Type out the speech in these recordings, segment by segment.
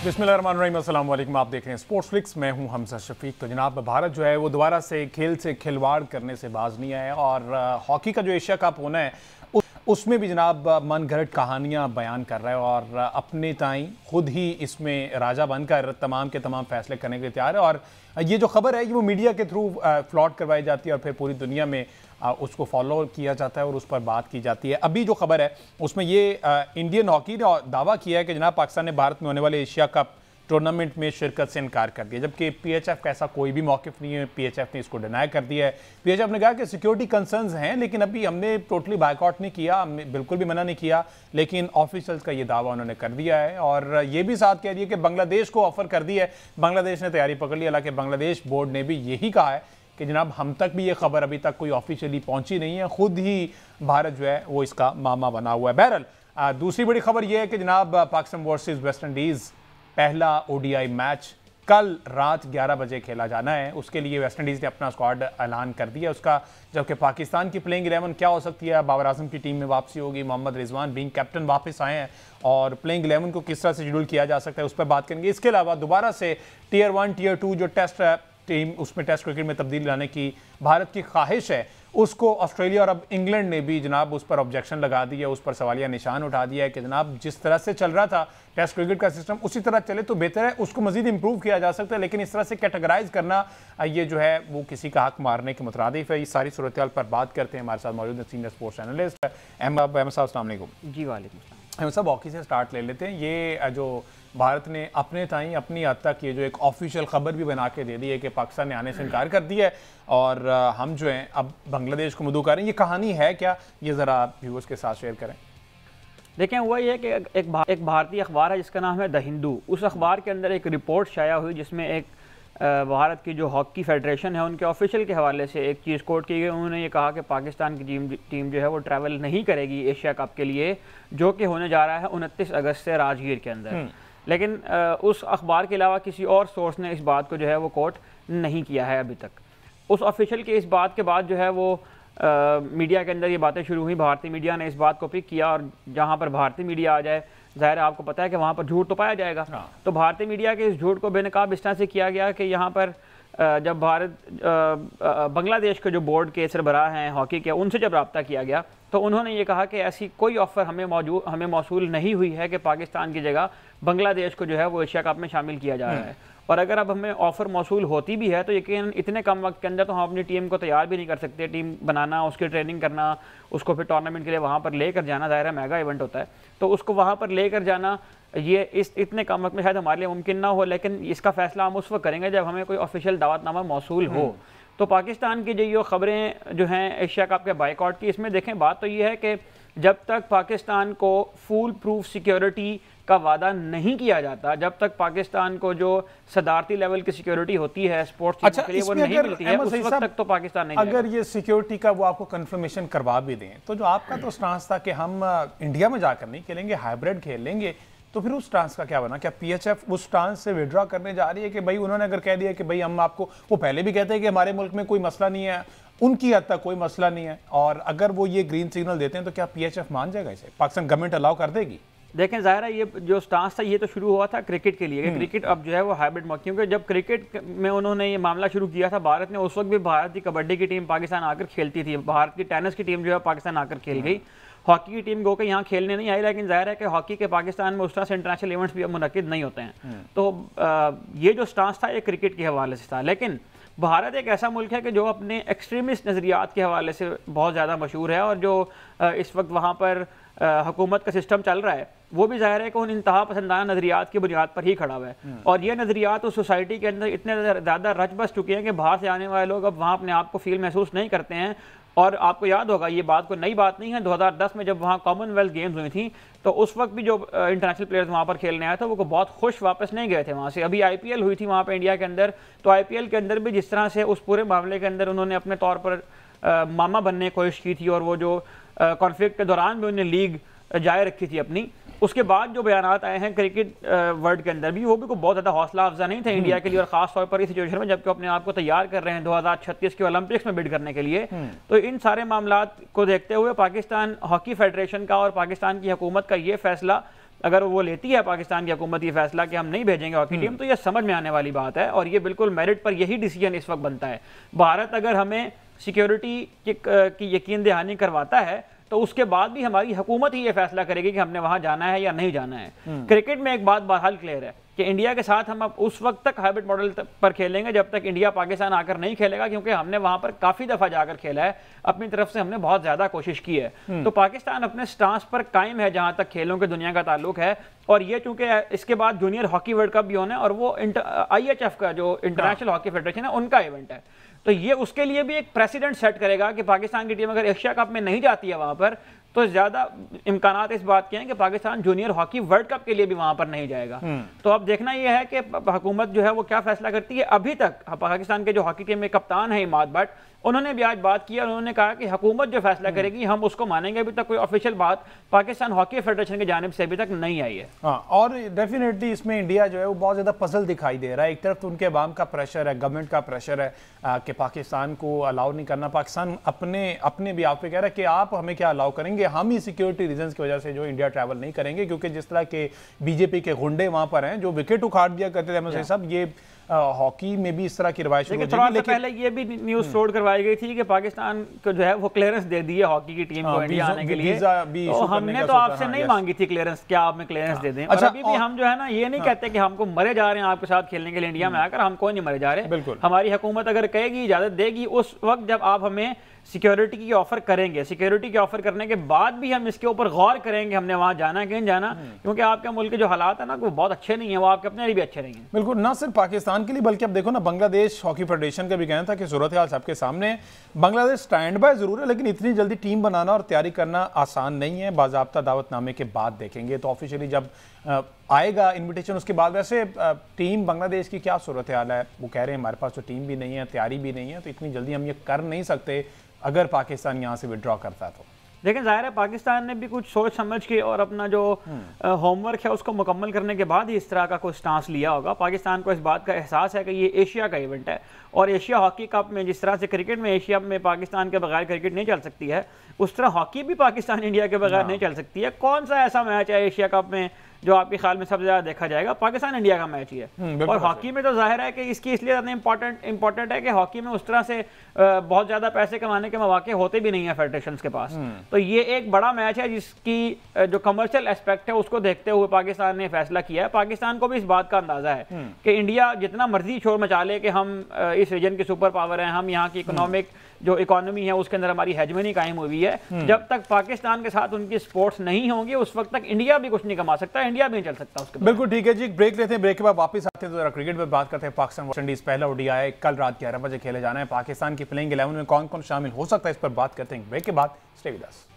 बिस्मिल्लाहिर्रहमानिर्रहीम, अस्सलाम वालेकुम। आप देख रहे हैं स्पोर्ट्स फ्लिक्स, मैं हूं हमजा शफीक। तो जनाब, भारत जो है वो दोबारा से खेल से खिलवाड़ करने से बाज नहीं आया और हॉकी का जो एशिया कप होना है उसमें भी जनाब मन घड़त कहानियां बयान कर रहा है और अपने ताई खुद ही इसमें राजा बनकर तमाम के तमाम फैसले करने के लिए तैयार है। और ये जो खबर है ये वो मीडिया के थ्रू फ्लॉट करवाई जाती है और फिर पूरी दुनिया में उसको फॉलो किया जाता है और उस पर बात की जाती है। अभी जो खबर है उसमें ये इंडियन हॉकी ने दावा किया है कि जनाब पाकिस्तान ने भारत में होने वाले एशिया कप टूर्नामेंट में शिरकत से इनकार कर दिया, जबकि पीएचएफ का ऐसा कोई भी मौक़िफ़ नहीं है। पीएचएफ ने इसको डिनाई कर दिया है। पीएचएफ ने कहा कि सिक्योरिटी कंसर्न्स हैं, लेकिन अभी हमने टोटली बायकॉट नहीं किया, हमने बिल्कुल भी मना नहीं किया, लेकिन ऑफिशियल्स का ये दावा उन्होंने कर दिया है। और ये भी साथ कह दिया कि बांग्लादेश को ऑफर कर दिया है, बांग्लादेश ने तैयारी पकड़ ली। हालांकि बांग्लादेश बोर्ड ने भी यही कहा है कि जनाब हम तक भी ये खबर अभी तक कोई ऑफिशियली पहुंची नहीं है, खुद ही भारत जो है वो इसका मामा बना हुआ है। बहरहाल दूसरी बड़ी खबर यह है कि जनाब पाकिस्तान वर्सेस वेस्ट इंडीज़ पहला ओडीआई मैच कल रात 11 बजे खेला जाना है। उसके लिए वेस्ट इंडीज़ ने अपना स्क्वाड ऐलान कर दिया उसका, जबकि पाकिस्तान की प्लेइंग 11 क्या हो सकती है। बाबर आजम की टीम में वापसी होगी, मोहम्मद रिजवान बीइंग कैप्टन वापस आए हैं और प्लेइंग 11 को किस तरह से शेड्यूल किया जा सकता है उस पर बात करेंगे। इसके अलावा दोबारा से टीयर 1 टीयर 2 जो टेस्ट टीम उसमें टेस्ट क्रिकेट में तब्दीली लाने की भारत की ख्वाहिश है, उसको ऑस्ट्रेलिया और अब इंग्लैंड ने भी जनाब उस पर ऑब्जेक्शन लगा दिया, उस पर सवालिया निशान उठा दिया है कि जनाब जिस तरह से चल रहा था टेस्ट क्रिकेट का सिस्टम उसी तरह चले तो बेहतर है, उसको मजीद इंप्रूव किया जा सकता है, लेकिन इस तरह से कैटेगराइज करना ये जो है वो किसी का हक मारने के मुतरादिफ है। इस सारी सूरत पर बात करते हैं। हमारे साथ मौजूद है सीनियर स्पोर्ट्स एनालिस्ट अहमद साहब। अस्सलाम वालेकुम। जी वालेकुम सलाम। अहमद साहब, हॉकी से स्टार्ट ले लेते हैं। ये जो भारत ने अपने ताई अपनी हद तक ये जो एक ऑफिशियल खबर भी बना के दे दी है कि पाकिस्तान ने आने से इनकार कर दिया है और हम जो हैं अब बांग्लादेश को मदऊ कर रहे हैं, ये कहानी है क्या, ये ज़रा व्यूअर्स के साथ शेयर करें। देखें, हुआ ये है कि एक भारतीय अखबार है जिसका नाम है द हिंदू। उस अखबार के अंदर एक रिपोर्ट शाया हुई जिसमें एक भारत की जो हॉकी फेडरेशन है उनके ऑफिशियल के हवाले से एक चीज़ कोट की गई। उन्होंने ये कहा कि पाकिस्तान की टीम जो है वो ट्रैवल नहीं करेगी एशिया कप के लिए, जो कि होने जा रहा है 29 अगस्त से राजगीर के अंदर। लेकिन उस अखबार के अलावा किसी और सोर्स ने इस बात को जो है वो कोट नहीं किया है अभी तक। उस ऑफिशियल के इस बात के बाद जो है वो मीडिया के अंदर ये बातें शुरू हुई। भारतीय मीडिया ने इस बात को पिक किया और जहाँ पर भारतीय मीडिया आ जाए, ज़ाहिर है आपको पता है कि वहाँ पर झूठ तो पाया जाएगा। तो भारतीय मीडिया के इस झूठ को बेनकाब इस तरह से किया गया कि यहाँ पर जब बांग्लादेश के जो बोर्ड के सरबराह हैं हॉकी के, उनसे जब रब्ता किया गया तो उन्होंने ये कहा कि ऐसी कोई ऑफ़र हमें मौसूल नहीं हुई है कि पाकिस्तान की जगह बांग्लादेश को जो है वो एशिया कप में शामिल किया जा रहा है। और अगर अब हमें ऑफ़र मौसूल होती भी है तो यकीन इतने कम वक्त के अंदर तो हम अपनी टीम को तैयार भी नहीं कर सकते। टीम बनाना, उसकी ट्रेनिंग करना, उसको फिर टूर्नामेंट के लिए वहाँ पर लेकर जाना, ज़ाहिर है मेगा इवेंट होता है, तो उसको वहाँ पर लेकर जाना ये इतने कम वक्त में शायद हमारे लिए मुमकिन ना हो। लेकिन इसका फैसला हम उस वक्त करेंगे जब हमें कोई ऑफिशियल दावतनामा मौसूल हो। तो पाकिस्तान की जो खबरें जो हैं एशिया कप के बाइकआउट की, इसमें देखें बात तो ये है कि जब तक पाकिस्तान को फुल प्रूफ सिक्योरिटी का वादा नहीं किया जाता, जब तक पाकिस्तान को जो सदारती लेवल की सिक्योरिटी होती है स्पोर्ट्स टीमों के लिए वो नहीं मिलती है, उस वक्त तक तो पाकिस्तान नहीं अगर ये सिक्योरिटी का वो आपको कंफर्मेशन करवा भी दें तो जो आपका तो स्टांस था कि हम इंडिया में जाकर नहीं खेलेंगे, हाइब्रिड खेल लेंगे, तो फिर उस स्टांस का क्या बना? क्या पीएचएफ उस स्टांस से विड्रॉ करने जा रही है कि भाई उन्होंने अगर कह दिया कि भाई हम आपको, वो पहले भी कहते हैं कि हमारे मुल्क में कोई मसला नहीं है, उनकी हद तक कोई मसला नहीं है, और अगर वो ये ग्रीन सिग्नल देते हैं तो क्या पीएचएफ मान जाएगा इसे? पाकिस्तान गवर्नमेंट अलाउ कर देगी? देखें, ज़ाहिर है ये जो स्टांस था ये तो शुरू हुआ था क्रिकेट के लिए। क्रिकेट अब जो है वो हाइब्रिड मौके, क्योंकि जब क्रिकेट में उन्होंने ये मामला शुरू किया था भारत ने, उस वक्त भी भारत की कबड्डी की टीम पाकिस्तान आकर खेलती थी, भारत की टेनिस की टीम जो है पाकिस्तान आकर खेल गई, हॉकी की टीम गो के यहाँ खेलने नहीं आई। लेकिन जाहिर है कि हॉकी के पाकिस्तान में उस तरह से इंटरनेशनल इवेंट्स भी अब मुनक्किद नहीं होते हैं। तो ये जो स्टांस था ये क्रिकेट के हवाले से था। लेकिन भारत एक ऐसा मुल्क है कि जो अपने एक्सट्रीमिस्ट नज़रियात के हवाले से बहुत ज़्यादा मशहूर है, और जो इस वक्त वहाँ पर हुकूमत का सिस्टम चल रहा है वो भी ज़ाहिर है कि उन इंतहा पसंदाना नज़रियात की बुनियाद पर ही खड़ा हुआ है। और ये नज़रियात उस सोसाइटी के अंदर इतने ज़्यादा रच बस चुके हैं कि बाहर से आने वाले लोग अब वहाँ अपने आप को फील महसूस नहीं करते हैं। और आपको याद होगा, ये बात कोई नई बात नहीं है, 2010 में जब वहाँ कॉमनवेल्थ गेम्स हुई थी तो उस वक्त भी जो इंटरनेशनल प्लेयर्स वहाँ पर खेलने आए थे वो बहुत खुश वापस नहीं गए थे वहाँ से। अभी आईपीएल हुई थी वहाँ पर इंडिया के अंदर, तो आईपीएल के अंदर भी जिस तरह से उस पूरे मामले के अंदर उन्होंने अपने तौर पर मामा बनने की कोशिश की थी, और वो जो कॉन्फ्लिक्ट के दौरान भी उन्होंने लीग जारी रखी थी अपनी, उसके बाद जो बयानात आए हैं क्रिकेट वर्ल्ड के अंदर भी, वो भी बहुत ज़्यादा हौसला अफजा नहीं थे इंडिया के लिए, और ख़ास तौर पर इस सिचुएशन में जबकि अपने आप को तैयार कर रहे हैं 2036 के ओलंपिक्स में बिड करने के लिए। तो इन सारे मामलात को देखते हुए पाकिस्तान हॉकी फेडरेशन का और पाकिस्तान की हुकूमत का ये फैसला अगर वो लेती है पाकिस्तान की हुकूमत ये फैसला कि हम नहीं भेजेंगे हॉकी टीम, तो ये समझ में आने वाली बात है और ये बिल्कुल मेरिट पर यही डिसीजन इस वक्त बनता है। भारत अगर हमें सिक्योरिटी की यकीन दहानी करवाता है तो उसके बाद भी हमारी हुकूमत ही ये फैसला करेगी कि हमने वहां जाना है या नहीं जाना है। क्रिकेट में एक बात बहरहाल क्लियर है कि इंडिया के साथ हम अब उस वक्त तक हाइब्रिड मॉडल पर खेलेंगे जब तक इंडिया पाकिस्तान आकर नहीं खेलेगा, क्योंकि हमने वहां पर काफी दफा जाकर खेला है, अपनी तरफ से हमने बहुत ज्यादा कोशिश की है। तो पाकिस्तान अपने स्टांस पर कायम है जहां तक खेलों के दुनिया का ताल्लुक है। और ये चूंकि इसके बाद जूनियर हॉकी वर्ल्ड कप भी होना है और वो IHF का जो इंटरनेशनल हॉकी फेडरेशन है उनका इवेंट है, तो ये उसके लिए भी एक प्रेसिडेंट सेट करेगा कि पाकिस्तान की टीम अगर एशिया कप में नहीं जाती है वहां पर, तो ज्यादा इम्कानात इस बात के हैं कि Pakistan junior hockey world cup के लिए भी वहां पर नहीं जाएगा। तो अब देखना यह है कि हुकूमत जो है वो क्या फैसला करती है। अभी तक पाकिस्तान के जो हॉकी टीम में कप्तान है इमाद भट्ट, उन्होंने भी आज बात की और उन्होंने कहा कि हुकूमत जो फैसला करेगी हम उसको मानेंगे। अभी तक कोई ऑफिशियल बात पाकिस्तान हॉकी फेडरेशन की जानिब से अभी तक नहीं आई है। हाँ, और डेफिनेटली इसमें इंडिया जो है वो बहुत ज़्यादा पजल दिखाई दे रहा है। एक तरफ तो उनके अवाम का प्रेशर है, गवर्नमेंट का प्रेशर है कि पाकिस्तान को अलाउ नहीं करना। पाकिस्तान अपने भी आप पे कह रहा है कि आप हमें क्या अलाउ करेंगे, हम ही सिक्योरिटी रीजंस की वजह से जो इंडिया ट्रैवल नहीं करेंगे, क्योंकि जिस तरह के बीजेपी के गुंडे वहाँ पर हैं जो विकेट उखाड़ दिया करते थे अहमद साहब, ये हॉकी में भी इस तरह की रवायत शुरू हो जाएगी। लेकिन पहले ये भी न्यूज़ फ्लोट करवाई गई थी कि पाकिस्तान को जो है वो क्लियरेंस दे दी है हॉकी की टीम को इंडिया आने के लिए, तो हमने तो आपसे नहीं मांगी थी क्लियरेंस, क्या आप में क्लियरेंस दे दें। अच्छा, अभी भी हम जो है ना ये नहीं कहते कि हमको मरे जा रहे हैं आपके साथ खेलने के लिए इंडिया में आकर, हम कोई नहीं मरे जा रहे। हमारी हुकूमत अगर कहेगी, इजाजत देगी, उस वक्त जब आप हमें सिक्योरिटी की ऑफर करेंगे, सिक्योरिटी की ऑफर करने के बाद भी हम इसके ऊपर गौर करेंगे हमने वहां जाना है कि नहीं जाना, क्योंकि आपके मुल्क के जो हालात है ना वो बहुत अच्छे नहीं है, वो आपके अपने लिए भी अच्छे नहीं है। बिल्कुल, ना सिर्फ पाकिस्तान के लिए बल्कि अब देखो ना, बांग्लादेश हॉकी फेडरेशन का भी कहना था कि सूरत हाल सबके सामने, बांग्लादेश स्टैंड बाय जरूर है लेकिन इतनी जल्दी टीम बनाना और तैयारी करना आसान नहीं है। बाज़ाब्ता दावतनामे के बाद देखेंगे, तो ऑफिशियली जब आएगा इन्विटेशन उसके बाद। वैसे टीम बांग्लादेश की क्या सूरत हाल है? वो कह रहे हैं हमारे पास तो टीम भी नहीं है, तैयारी भी नहीं है, तो इतनी जल्दी हम ये कर नहीं सकते अगर पाकिस्तान यहाँ से विड्रॉ करता है तो। लेकिन जाहिर है पाकिस्तान ने भी कुछ सोच समझ के और अपना जो होमवर्क है उसको मुकम्मल करने के बाद ही इस तरह का कोई स्टांस लिया होगा। पाकिस्तान को इस बात का एहसास है कि ये एशिया का इवेंट है और एशिया हॉकी कप में जिस तरह से क्रिकेट में एशिया में पाकिस्तान के बगैर क्रिकेट नहीं चल सकती है, उस तरह हॉकी भी पाकिस्तान इंडिया के बगैर नहीं चल सकती है। कौन सा ऐसा मैच है एशिया कप में जो आपके ख्याल में सबसे ज्यादा देखा जाएगा? पाकिस्तान इंडिया का मैच ही है। और हॉकी में तो जाहिर है कि इसकी इसलिए ज़्यादा इंपॉर्टेंट है कि हॉकी में उस तरह से बहुत ज्यादा पैसे कमाने के मौके होते भी नहीं है फेडरेशन के पास। तो ये एक बड़ा मैच है जिसकी जो कमर्शियल एस्पेक्ट है उसको देखते हुए पाकिस्तान ने फैसला किया है। पाकिस्तान को भी इस बात का अंदाजा है कि इंडिया जितना मर्जी शोर मचा ले कि हम इस रीजन की सुपर पावर हैं, हम यहाँ की इकोनॉमिक जो इकोनॉमी है उसके अंदर हमारी हेजमनी कायम हुई है, जब तक पाकिस्तान के साथ उनकी स्पोर्ट्स नहीं होंगी उस वक्त तक इंडिया भी कुछ नहीं कमा सकता, इंडिया भी नहीं चल सकता उसके। बिल्कुल ठीक है जी, ब्रेक लेते हैं, ब्रेक के बाद वापस आते हैं तो जरा क्रिकेट पर बात करते हैं। पाकिस्तान वेस्ट इंडीज पहला ODI कल रात 11 बजे खेले जाना है। पाकिस्तान की प्लेइंग 11 में कौन कौन शामिल हो सकता है इस पर बात करते हैं ब्रेक के बाद। Stay with us.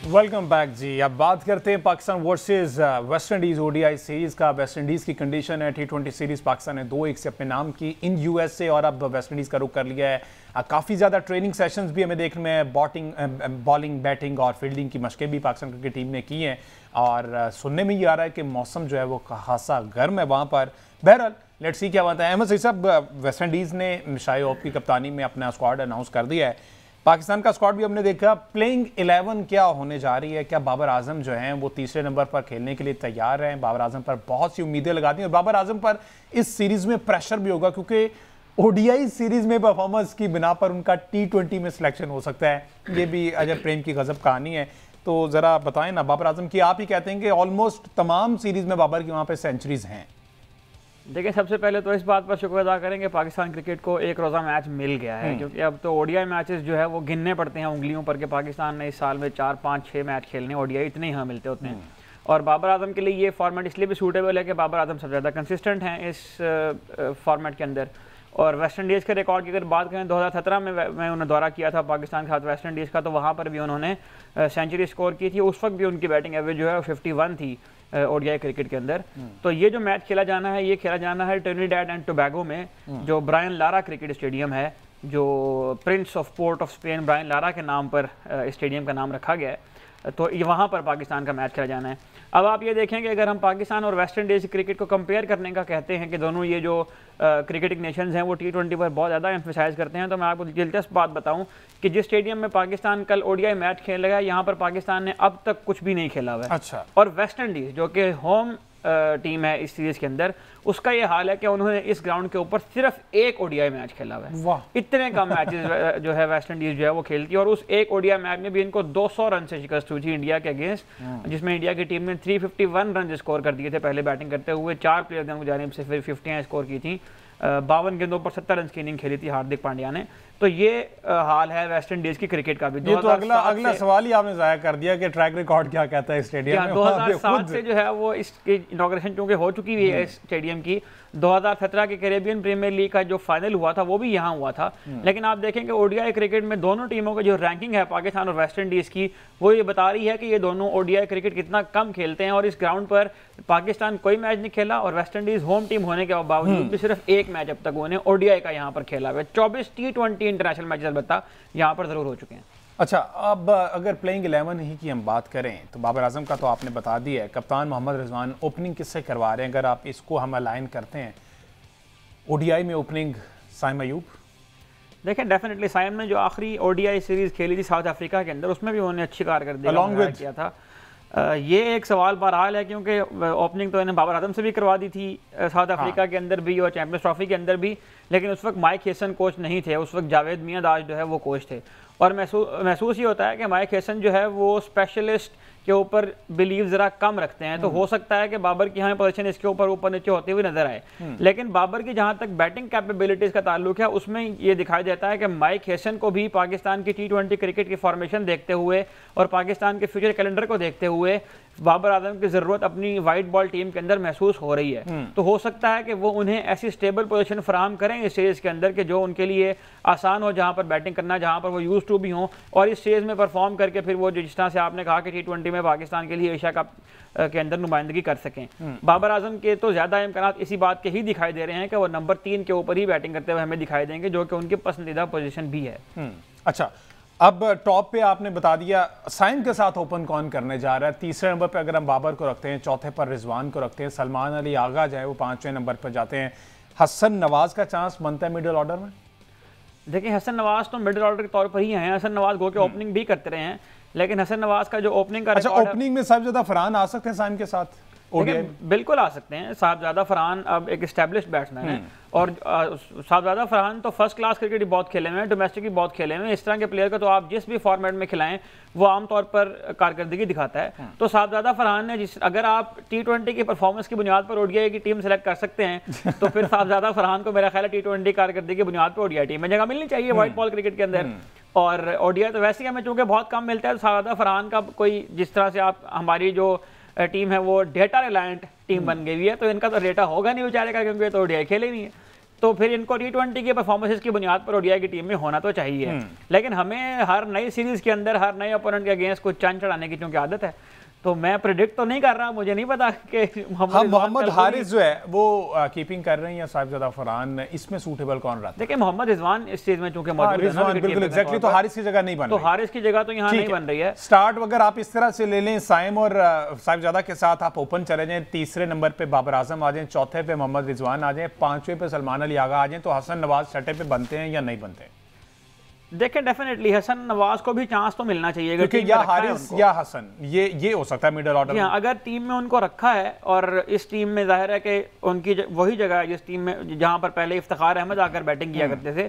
Welcome back जी। अब बात करते हैं Pakistan versus West Indies ODI series का। वेस्ट इंडीज की कंडीशन है T20 सीरीज पाकिस्तान ने 2-1 से अपने नाम की इन USA और अब वेस्ट इंडीज का रुख कर लिया है। काफ़ी ज़्यादा ट्रेनिंग सेशंस भी हमें देखने में, बॉलिंग बैटिंग और फील्डिंग की मशकें भी पाकिस्तान क्रिकेट टीम ने की हैं और सुनने में ये आ रहा है कि मौसम जो है वो खासा गर्म है वहाँ पर। बहरहाल लेट्स सी क्या बात है। अहमद साहब, वेस्ट इंडीज़ ने शाहिद होप की कप्तानी में अपना स्क्वाड अनाउंस कर दिया है। पाकिस्तान का स्क्वाड भी हमने देखा। प्लेइंग 11 क्या होने जा रही है? क्या बाबर आजम जो हैं वो तीसरे नंबर पर खेलने के लिए तैयार हैं? बाबर आजम पर बहुत सी उम्मीदें लगा दी और बाबर आजम पर इस सीरीज में प्रेशर भी होगा क्योंकि ODI सीरीज में परफॉर्मेंस की बिना पर उनका T20 में सिलेक्शन हो सकता है। ये भी अजय प्रेम की गजब कहानी है। तो ज़रा बताएं ना बाबर आजम की, आप ही कहते हैं कि ऑलमोस्ट तमाम सीरीज में बाबर की वहाँ पर सेंचुरीज हैं। देखिए, सबसे पहले तो इस बात पर शुक्र अदा करें कि पाकिस्तान क्रिकेट को एक रोज़ा मैच मिल गया है, क्योंकि अब तो ODI मैचेस जो है वो गिनने पड़ते हैं उंगलियों पर कि पाकिस्तान ने इस साल में 4, 5, 6 मैच खेलने, ODI इतने ही मिलते होते हैं। और बाबर आजम के लिए ये फॉर्मेट इसलिए भी सूटेबल है कि बाबर आजम सबसे ज़्यादा कंसिस्टेंट हैं इस फॉर्मेट के अंदर। और वेस्ट इंडीज़ के रिकॉर्ड की अगर बात करें, 2017 में उन्होंने दौरा किया था पाकिस्तान के साथ वेस्ट इंडीज़ का, तो वहाँ पर भी उन्होंने सेंचुरी स्कोर की थी। उस वक्त भी उनकी बैटिंग एवरेज जो है 51 थी ODI क्रिकेट के अंदर। तो ये जो मैच खेला जाना है, ये खेला जाना है ट्रिनिडाड एंड टोबैगो में, जो ब्रायन लारा क्रिकेट स्टेडियम है, जो prince of Port of Spain Brian Lara के नाम पर स्टेडियम का नाम रखा गया है। तो वहाँ पर पाकिस्तान का मैच खेला जाना है। अब आप ये देखें कि अगर हम पाकिस्तान और वेस्ट इंडीज़ क्रिकेट को कंपेयर करने का कहते हैं कि दोनों ये जो क्रिकेटिंग नेशंस हैं वो T20 पर बहुत ज़्यादा एम्फेसाइज करते हैं, तो मैं आपको दिलचस्प बात बताऊं कि जिस स्टेडियम में पाकिस्तान कल ODI मैच खेलेगा, यहाँ पर पाकिस्तान ने अब तक कुछ भी नहीं खेला हुआ है। अच्छा। और वेस्ट इंडीज़ जो कि होम टीम है इस सीरीज़ के अंदर, उसका ये हाल है कि उन्होंने इस ग्राउंड के ऊपर सिर्फ एक ODI मैच खेला हुआ है। वाह। इतने कम मैचेस जो है वेस्ट इंडीज़ जो है वो खेलती है, और उस एक ODI मैच में भी इनको 200 रन से शिकस्त हुई थी इंडिया के अगेंस्ट, जिसमें इंडिया की टीम ने 351 रन स्कोर कर दिए थे पहले बैटिंग करते हुए। 4 प्लेयर ने उनकी जानिब से फिर 50 स्कोर की थी। 52 गेंदों पर 70 रन की इनिंग खेली थी हार्दिक पांड्या ने। तो ये हाल है वेस्ट इंडीज की क्रिकेट का भी। ये तो अगला सवाल ही आपने जाया कर दिया कि ट्रैक रिकॉर्ड क्या कहता है स्टेडियम में। 2007 से जो है वो इसकी इनॉग्रेशन चूंकि हो चुकी हुई है इस स्टेडियम की। 2017 के कैरेबियन प्रीमियर लीग का जो फाइनल हुआ था वो भी यहाँ हुआ था। लेकिन आप देखें कि ODI क्रिकेट में दोनों टीमों की जो रैंकिंग है पाकिस्तान और वेस्ट इंडीज की, वो ये बता रही है कि ये दोनों ODI क्रिकेट कितना कम खेलते हैं। और इस ग्राउंड पर पाकिस्तान कोई मैच नहीं खेला, और वेस्ट इंडीज होम टीम होने के बावजूद भी सिर्फ एक मैच अब तक उन्हें ODI का यहाँ पर खेला हुआ है। 24 T20 इंटरनेशनल मैचेस अलबत्ता यहाँ पर जरूर हो चुके हैं। अच्छा, अब अगर प्लेइंग 11 ही की हम बात करें तो बाबर आजम का तो आपने बता दिया है, कप्तान मोहम्मद रिजवान ओपनिंग किससे करवा रहे हैं? अगर आप इसको हम अलाइन करते हैं, ODI में ओपनिंग साइम अयूब। देखिए डेफिनेटली साइम ने जो आखिरी ODI सीरीज खेली थी साउथ अफ्रीका के अंदर, उसमें भी उन्होंने अच्छी कारकर्दगी किया था। ये एक सवाल बहरहाल है, क्योंकि ओपनिंग तो इन्हें बाबर आजम से भी करवा दी थी साउथ अफ्रीका के अंदर भी और चैंपियंस ट्रॉफी के अंदर भी, लेकिन उस वक्त माइक हेसन कोच नहीं थे, उस वक्त जावेद मियांदाद जो है वो कोच थे। और महसूस ही होता है कि माइक हेसन जो है वो स्पेशलिस्ट के ऊपर बिलीव ज़रा कम रखते हैं। तो हो सकता है कि बाबर की हमें पोजीशन इसके ऊपर नीचे होती हुई नजर आए, लेकिन बाबर की जहां तक बैटिंग कैपेबिलिटीज़ का ताल्लुक है उसमें ये दिखाई देता है कि माइक हेसन को भी पाकिस्तान की T20 क्रिकेट की फॉर्मेशन देखते हुए और पाकिस्तान के फ्यूचर कैलेंडर को देखते हुए बाबर आजम की ज़रूरत अपनी वाइट बॉल टीम के अंदर महसूस हो रही है। तो हो सकता है कि वो उन्हें ऐसी स्टेबल पोजीशन फराहम करें इस सीरीज़ के अंदर कि जो उनके लिए आसान हो, जहां पर बैटिंग करना, जहां पर वो यूज टू भी हों, और इस स्टेज में परफॉर्म करके फिर वो जिस तरह से आपने कहा कि T20 में पाकिस्तान के लिए एशिया कप के अंदर नुमाइंदगी कर सकें। बाबर आजम के तो ज़्यादा इम्कान इसी बात के ही दिखाई दे रहे हैं कि वो नंबर 3 के ऊपर ही बैटिंग करते हुए हमें दिखाई देंगे, जो कि उनकी पसंदीदा पोजीशन भी है। अच्छा, अब टॉप पे आपने बता दिया, साइम के साथ ओपन कौन करने जा रहा है? तीसरे नंबर पे अगर हम बाबर को रखते हैं, चौथे पर रिजवान को रखते हैं, सलमान अली आगा जो है वो 5वें नंबर पर जाते हैं, हसन नवाज का चांस बनता है मिडिल ऑर्डर में? देखिए हसन नवाज तो मिडिल ऑर्डर के तौर पर ही हैं। हसन नवाज गो के ओपनिंग भी करते रहे हैं, लेकिन हसन नवाज का जो ओपनिंग का अच्छा, ओपनिंग में साहिबजादा फरहान आ सकते हैं साइम के साथ? बिल्कुल आ सकते हैं। साहिबजादा फरहान अब एक एस्टैब्लिश्ड बैट्समैन है, और साहिबजादा फरहान तो फर्स्ट क्लास क्रिकेट बहुत खेले हुए हैं, डोमेस्टिक भी बहुत खेले हुए हैं। इस तरह के प्लेयर को तो आप जिस भी फॉर्मेट में खिलाएं वो आमतौर पर कारकर्दगी दिखाता है। तो साहिबजादा फरहान ने अगर आप T20 की परफॉर्मेंस की बुनियाद पर ODI की टीम सेलेक्ट कर सकते हैं तो फिर साहिबजादा फरहान को मेरा ख्याल है T20 कारकर्दगी की बुनियाद पर ODI टीम में जगह मिलनी चाहिए व्हाइट बॉल क्रिकेट के अंदर। और ODI तो वैसे ही हमें चूंकि बहुत कम मिलता है, तो साहिबजादा फरहान का कोई, जिस तरह से आप हमारी जो टीम है वो डेटा रिलायंट टीम बन गई है, तो इनका तो डेटा होगा नहीं बेचारे का, क्योंकि तो ODI खेले नहीं है। तो फिर इनको T20 की परफॉर्मेंसेस की बुनियाद पर ODI की टीम में होना तो चाहिए। लेकिन हमें हर नई सीरीज के अंदर हर नए ओपोनेंट के अगेंस्ट कुछ चंद चढ़ाने की चूंकि आदत है, तो मैं प्रेडिक्ट तो नहीं कर रहा, मुझे नहीं पता कि मोहम्मद हारिस जो है वो कीपिंग कर रहे हैं या साहिबजादा फरहान, इसमें सूटेबल कौन रहा है? देखिए मोहम्मद रिजवान इस चीज में चूंकि मौजूद है, बिल्कुल एग्जैक्टली, तो हारिस की जगह नहीं बन रही, तो हारिस की जगह तो यहाँ नहीं बन रही है। स्टार्ट अगर आप इस तरह से ले लें, साइम और साहिबजादा के साथ आप ओपन चले जाएं, तीसरे नंबर पे बाबर आजम आ जाएं, चौथे पे मोहम्मद रिजवान आ जाएं, 5वें पे सलमान अली आगा आ जाएं, तो हसन नवाज छठे पे बनते हैं या नहीं बनते? देखें डेफिनेटली हसन नवाज को भी चांस तो मिलना चाहिए, क्योंकि या हारिस या हसन ये हो सकता है मिडिल ऑर्डर में। अगर टीम में उनको रखा है, और इस टीम में जाहिर है कि उनकी वही जगह है जिस टीम में जहां पर पहले इफ्तिखार अहमद आकर बैटिंग किया करते थे,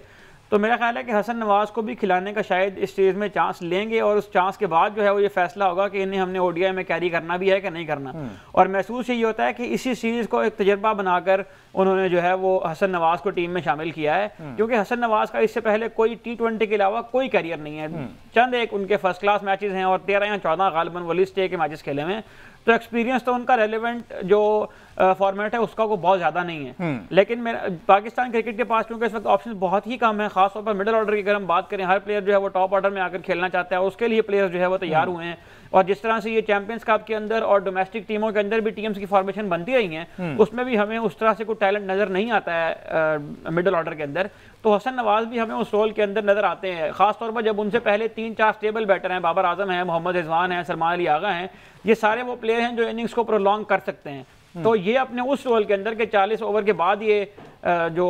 तो मेरा ख्याल है कि हसन नवाज को भी खिलाने का शायद इस स्टेज में चांस लेंगे, और उस चांस के बाद जो है वो ये फैसला होगा कि इन्हें हमने ODI में कैरी करना भी है कि नहीं करना। और महसूस यही होता है कि इसी सीरीज को एक तजर्बा बनाकर उन्होंने जो है वो हसन नवाज को टीम में शामिल किया है, क्योंकि हसन नवाज का इससे पहले कोई T20 के अलावा कोई करियर नहीं है। चंद एक उनके फर्स्ट क्लास मैचेस हैं, और 13 या 14 गालिबन वो लिस्ट के मैचेस खेले हुए हैं, तो एक्सपीरियंस तो उनका रेलेवेंट जो फॉर्मेट है उसका को बहुत ज़्यादा नहीं है। लेकिन पाकिस्तान क्रिकेट के पास क्योंकि इस वक्त ऑप्शन बहुत ही कम है, खासतौर पर मिडिल ऑर्डर की अगर हम बात करें, हर प्लेयर जो है वो टॉप ऑर्डर में आकर खेलना चाहता है, उसके लिए प्लेयर्स जो है वो तैयार हुए हैं। और जिस तरह से ये चैंपियंस कप के अंदर और डोमेस्टिक टीमों के अंदर भी टीम्स की फॉर्मेशन बनती रही हैं, उसमें भी हमें उस तरह से कोई टैलेंट नजर नहीं आता है मिडिल ऑर्डर के अंदर। तो हसन नवाज भी हमें उस रोल के अंदर नजर आते हैं, खासतौर पर जब उनसे पहले 3-4 स्टेबल बैटर हैं, बाबर आजम हैं, मोहम्मद रिजवान हैं, सलमान अली आगा हैं, ये सारे वो प्लेयर हैं जो इनिंग्स को प्रोलॉन्ग कर सकते हैं। तो ये अपने उस रोल के अंदर के 40 ओवर के बाद ये जो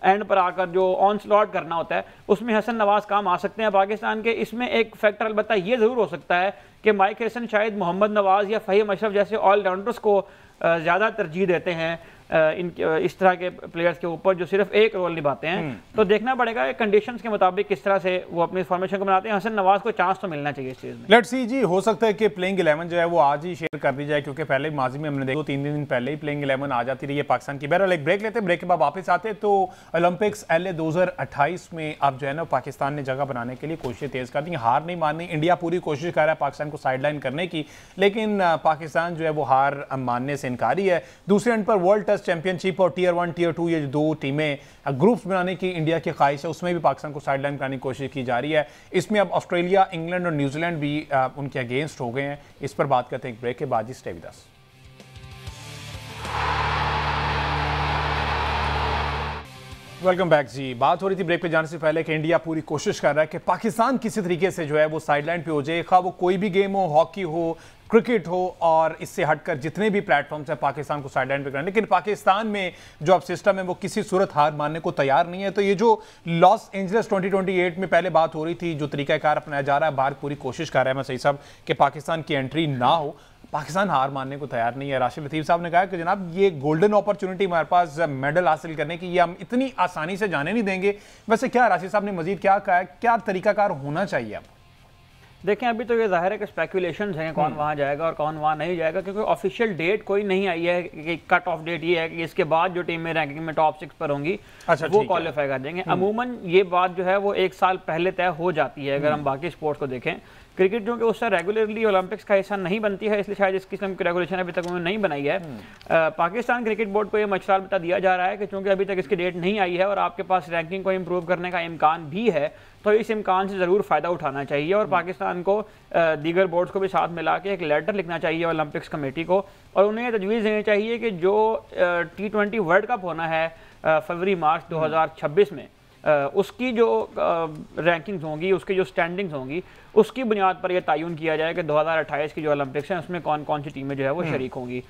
एंड पर आकर जो ऑन स्लॉट करना होता है उसमें हसन नवाज काम आ सकते हैं पाकिस्तान के। इसमें एक फैक्टर अलबत्ता ये ज़रूर हो सकता है कि माइक हेसन शायद मोहम्मद नवाज या फ़हीम अशरफ जैसे ऑलराउंडर्स को ज़्यादा तरजीह देते हैं इस तरह के प्लेयर्स के ऊपर जो सिर्फ एक रोल निभाते हैं। तो देखना पड़ेगा कंडीशंस के मुताबिक किस तरह से वो अपनी फॉर्मेशन को बनाते हैं। हसन नवाज को चांस तो मिलना चाहिए इस चीज़ में। लेट्स सी जी, हो सकता है कि प्लेइंग 11 जो है वो आज ही शेयर कर दी जाए, क्योंकि पहले माजी में हमने देखा 3 दिन पहले ही प्लेइंग 11 आ जाती रही है पाकिस्तान की। बहरहाल एक ब्रेक लेते हैं, ब्रेक के बाद वापस आते हैं। तो ओलंपिक्स LA 2028 में अब जो है ना पाकिस्तान ने जगह बनाने के लिए कोशिशें तेज कर दी, हार नहीं माननी। इंडिया पूरी कोशिश कर रहा है पाकिस्तान को साइडलाइन करने की, लेकिन पाकिस्तान जो है वो हार मानने से इनकारी है। दूसरे एंड पर वर्ल्ड टेस्ट चैंपियनशिप और Tier 1 Tier 2 ये जो 2 टीमें ग्रुप्स बनाने की इंडिया की ख्वाहिश है, उसमें भी पाकिस्तान को साइडलाइन कराने की कोशिश की जा रही है। इसमें अब ऑस्ट्रेलिया, इंग्लैंड और न्यूजीलैंड भी उनके अगेंस्ट हो गए हैं। इस पर बात करते हैं एक ब्रेक के बाद। जी stay with us. Welcome back जी। बात हो रही थी ब्रेक पे जाने से पहले कि इंडिया पूरी कोशिश कर रहा है कि पाकिस्तान किसी तरीके से जो है वो साइडलाइन पे हो जाए, खा वो कोई भी गेम हो, हॉकी हो, क्रिकेट हो, और इससे हटकर जितने भी प्लेटफॉर्म्स हैं पाकिस्तान को साइडलाइन पे करना। लेकिन पाकिस्तान में जो अब सिस्टम है वो किसी सूरत हार मानने को तैयार नहीं है। तो ये जो लॉस एंजल्स 2028 में पहले बात हो रही थी, जो तरीकाकार अपनाया जा रहा है, भारत पूरी कोशिश कर रहा है, मैं सही साहब, कि पाकिस्तान की एंट्री ना हो। पाकिस्तान हार मानने को तैयार नहीं है। राशिद लतीफ़ साहब ने कहा कि जनाब ये गोल्डन अपॉर्चुनिटी हमारे पास मेडल हासिल करने की, ये हम इतनी आसानी से जाने नहीं देंगे। वैसे क्या राशिद साहब ने मजीद क्या कहा है, क्या तरीकाकार होना चाहिए अब? देखें, अभी तो ये जाहिर है कि स्पेकुलेशंस हैं कौन वहाँ जाएगा और कौन वहाँ नहीं जाएगा, क्योंकि ऑफिशियल डेट कोई नहीं आई है कि कट ऑफ डेट ये है कि इसके बाद जो टीमें रैंकिंग में टॉप 6 पर होंगी वो क्वालिफाई कर देंगे। अमूमन ये बात जो है वो 1 साल पहले तय हो जाती है अगर हम बाकी स्पोर्ट्स को देखें। क्रिकेट जो कि उससे रेगुलरली ओलंपिक्स का हिस्सा नहीं बनती है, इसलिए शायद इस किस्म की रेगुलेशन अभी तक उन्होंने नहीं बनाई है। पाकिस्तान क्रिकेट बोर्ड को ये मशवरा बता दिया जा रहा है कि चूंकि अभी तक इसकी डेट नहीं आई है और आपके पास रैंकिंग को इम्प्रूव करने का इम्कान भी है, तो इस इम्कान से ज़रूर फ़ायदा उठाना चाहिए और पाकिस्तान को दीगर बोर्ड्स को भी साथ मिला के एक लेटर लिखना चाहिए ओलंपिक्स कमेटी को, और उन्हें ये तजवीज़ देनी चाहिए कि जो T20 वर्ल्ड कप होना है फरवरी-मार्च 2026 में, उसकी जो रैंकिंग्स होंगी, उसकी जो स्टैंडिंग्स होंगी, उसकी बुनियाद पर यह तयन किया जाए कि 2028 की जो ओलंपिक्स हैं उसमें कौन कौन सी टीमें जो है वो शरीक होंगी।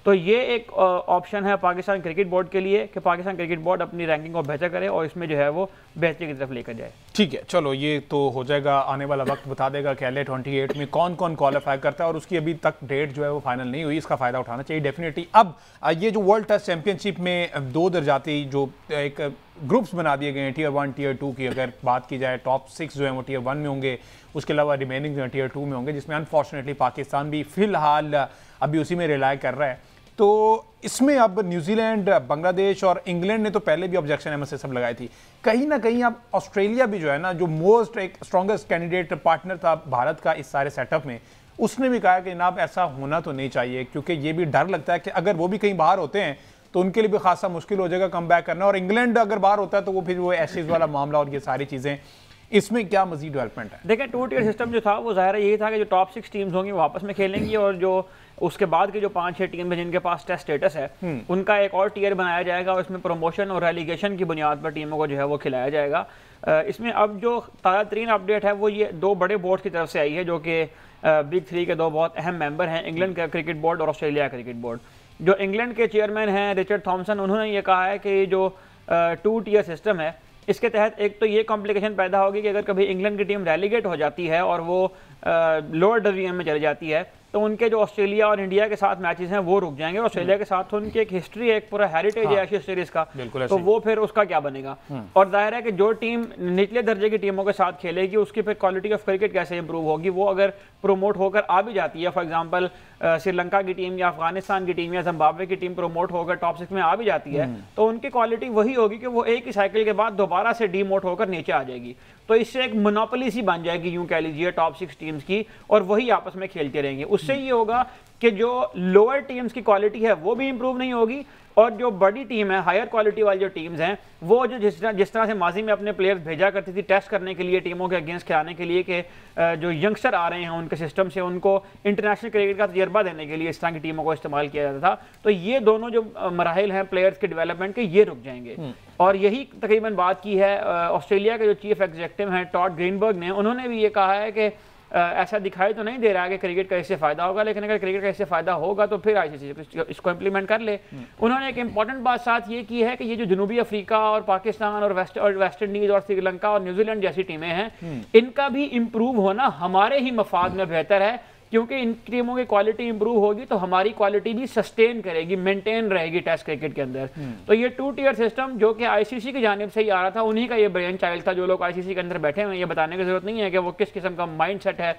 तो ये एक ऑप्शन है पाकिस्तान क्रिकेट बोर्ड के लिए कि पाकिस्तान क्रिकेट बोर्ड अपनी रैंकिंग को बेहतर करे और इसमें जो है वो बेहतरी की तरफ लेकर जाए। ठीक है, चलो ये तो हो जाएगा, आने वाला वक्त बता देगा कि LA 28 में कौन कौन क्वालिफाई करता है, और उसकी अभी तक डेट जो है वो फाइनल नहीं हुई। इसका फायदा उठाना चाहिए डेफिनेटली। अब ये जो वर्ल्ड टेस्ट चैंपियनशिप में 2 दर्जाती जो एक ग्रुप्स बना दिए गए हैं Tier 1 Tier 2 की, अगर बात की जाए टॉप 6 जो है वो Tier 1 में होंगे, उसके अलावा रिमेनिंग Tier 2 में होंगे, जिसमें अनफॉर्चुनेटली पाकिस्तान भी फिलहाल अभी उसी में रिलाय कर रहा है। तो इसमें अब न्यूजीलैंड, बांग्लादेश और इंग्लैंड ने तो पहले भी ऑब्जेक्शन एमएसए सब लगाई थी। कहीं ना कहीं अब ऑस्ट्रेलिया भी जो है ना, जो मोस्ट एक स्ट्रॉन्गेस्ट कैंडिडेट पार्टनर था भारत का इस सारे सेटअप में, उसने भी कहा कि जनाब ऐसा होना तो नहीं चाहिए, क्योंकि ये भी डर लगता है कि अगर वो भी कहीं बाहर होते हैं तो उनके लिए भी खासा मुश्किल हो जाएगा कम बैक करना, और इंग्लैंड अगर बाहर होता है तो वो फिर वो एशेज वाला मामला और ये सारी चीज़ें। इसमें क्या मजीद डेवलपमेंट है? देखिए, 2 टियर सिस्टम जो था वो ज़ाहिर यही था कि जो टॉप 6 टीम्स होंगी वो आपस में खेलेंगी, और जो उसके बाद की जो 5-6 टीम है जिनके पास टेस्ट स्टेटस है उनका एक और टियर बनाया जाएगा, और इसमें प्रमोशन और रेलीगेशन की बुनियाद पर टीमों को जो है वो खिलाया जाएगा। इसमें अब जो ताज़ा तरीन अपडेट है वो ये 2 बड़े बोर्ड की तरफ से आई है, जो कि बिग 3 के 2 बहुत अहम मेंबर हैं, इंग्लैंड का क्रिकेट बोर्ड और ऑस्ट्रेलिया क्रिकेट बोर्ड। जो इंग्लैंड के चेयरमैन हैं रिचर्ड थॉमसन, उन्होंने ये कहा है कि जो 2 टियर सिस्टम है इसके तहत एक तो ये कॉम्प्लिकेशन पैदा होगी कि अगर कभी इंग्लैंड की टीम रेलीगेट हो जाती है और वो लोअर डिवीजन में चली जाती है तो उनके जो ऑस्ट्रेलिया और इंडिया के साथ मैचेस हैं वो रुक जाएंगे। ऑस्ट्रेलिया के साथ उनकी एक हिस्ट्री है, एक पूरा हेरिटेज है एशिया सीरीज का, तो वो फिर उसका क्या बनेगा। और जाहिर है कि जो टीम निचले दर्जे की टीमों के साथ खेलेगी उसकी फिर क्वालिटी ऑफ क्रिकेट कैसे इंप्रूव होगी। वो अगर प्रोमोट होकर आ भी जाती है, फॉर एग्जाम्पल श्रीलंका की टीम या अफगानिस्तान की टीम या जिम्बाब्वे की टीम प्रोमोट होकर टॉप 6 में आ भी जाती है, तो उनकी क्वालिटी वही होगी कि वो एक ही साइकिल के बाद दोबारा से डीमोट होकर नीचे आ जाएगी। तो इससे एक मोनोपोली सी बन जाएगी, यूं कह लीजिए, टॉप 6 टीम्स की, और वही आपस में खेलते रहेंगे। उससे ये होगा कि जो लोअर टीम्स की क्वालिटी है वो भी इंप्रूव नहीं होगी, और जो बड़ी टीम है, हायर क्वालिटी वाली जो टीम्स हैं, वो जो जिस तरह से माजी में अपने प्लेयर्स भेजा करती थी टेस्ट करने के लिए, टीमों के अगेंस्ट खिलाने के लिए, कि जो यंगस्टर आ रहे हैं उनके सिस्टम से उनको इंटरनेशनल क्रिकेट का तजर्बा देने के लिए इस तरह की टीमों को इस्तेमाल किया जाता था। तो ये दोनों जो मराहिल हैं प्लेयर्स के डेवलपमेंट के, ये रुक जाएंगे। और यही तकरीबन बात की है ऑस्ट्रेलिया के जो चीफ एग्जीक्यूटिव हैं टॉड ग्रीनबर्ग ने। उन्होंने भी ये कहा है कि ऐसा दिखाई तो नहीं दे रहा है कि क्रिकेट का इससे फ़ायदा होगा, लेकिन अगर क्रिकेट का इससे फ़ायदा होगा तो फिर आईसीसी इसको इम्प्लीमेंट कर ले। उन्होंने एक इंपॉर्टेंट बात साथ ये की है कि ये जो जनूबी अफ्रीका और पाकिस्तान और वेस्ट इंडीज़ और श्रीलंका और न्यूजीलैंड जैसी टीमें हैं, इनका भी इम्प्रूव होना हमारे ही मफाद में बेहतर है, क्योंकि इन टीमों की क्वालिटी इंप्रूव होगी तो हमारी क्वालिटी भी सस्टेन करेगी, मेंटेन रहेगी टेस्ट क्रिकेट के अंदर। तो ये 2 टियर सिस्टम जो कि आईसीसी की जानिब से ही आ रहा था, उन्हीं का ये ब्रेन चाइल्ड था। जो लोग आईसीसी के अंदर बैठे हुए हैं, ये बताने की जरूरत नहीं है कि वो किस किस्म का माइंडसेट है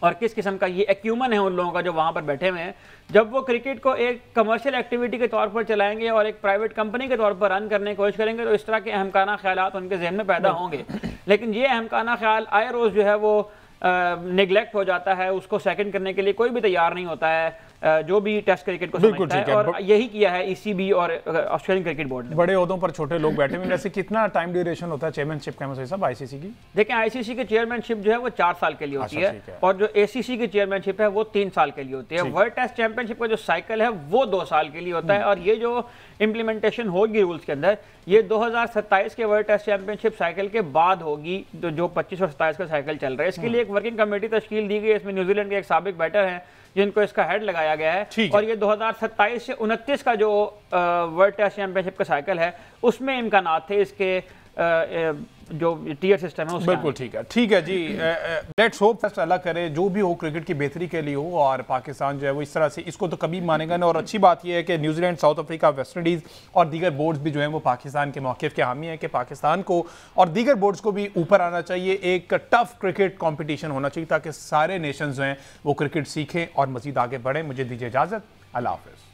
और किस किस्म का ये एक्यूमन है उन लोगों का जो वहाँ पर बैठे हुए हैं। जब वो क्रिकेट को एक कमर्शियल एक्टिविटी के तौर पर चलाएंगे और एक प्राइवेट कंपनी के तौर पर रन करने की कोशिश करेंगे तो इस तरह के अहमकाना ख्यालात उनके जहन में पैदा होंगे। लेकिन ये अहमकाना ख्याल आए रोज़ जो है वो नेग्लेक्ट हो जाता है, उसको सेकंड करने के लिए कोई भी तैयार नहीं होता है जो भी टेस्ट क्रिकेट को समझता है। और यही किया है ईसीबी और ऑस्ट्रेलियन क्रिकेट बोर्ड ने। बड़े ओहदों पर छोटे लोग बैठे हुए। वैसे कितना टाइम ड्यूरेशन होता है चेयरमैनशिप का सब आईसीसी की? देखें, आईसीसी की चेयरमैनशिप जो है वो 4 साल के लिए होती है और जो एसीसी की चेयरमैनशिप है वो 3 साल के लिए होती है। वर्ल्ड टेस्ट चैंपियनशिप का जो साइकिल है वो 2 साल के लिए होता है। और ये जो इंप्लीमेंटेशन होगी रूल्स के अंदर, ये 2027 के वर्ल्ड टेस्ट चैंपियनशिप साइकिल के बाद होगी, जो 25 और 27 का साइकिल चल रहा है। इसके लिए एक वर्किंग कमेटी तश्कील दी गई है। इसमें न्यूजीलैंड के एक साबिक बैटर हैं जिनको इसका हेड लगाया गया है। और ये 2027 से 29 का जो वर्ल्ड टेस्ट चैंपियनशिप का साइकिल है उसमें इम्कानात थे इसके जो टियर सिस्टम है उसका। बिल्कुल ठीक है जी। लेट्स होप फर्स्ट अल्लाह करे जो भी हो क्रिकेट की बेहतरी के लिए हो, और पाकिस्तान जो है वो इस तरह से इसको तो कभी मानेगा नहीं। और अच्छी बात यह है कि New Zealand, south Africa, West Indies और दीगर बोर्ड्स भी जो हैं वो पाकिस्तान के मौक़िफ़ के हामी हैं कि पाकिस्तान को और दीगर बोर्ड्स को भी ऊपर आना चाहिए। एक टफ क्रिकेट कॉम्पिटिशन होना चाहिए ताकि सारे नेशंस जो हैं वो क्रिकेट सीखें और मज़ीद आगे बढ़ें। मुझे दीजिए इजाज़त, अल्लाह हाफ़िज़।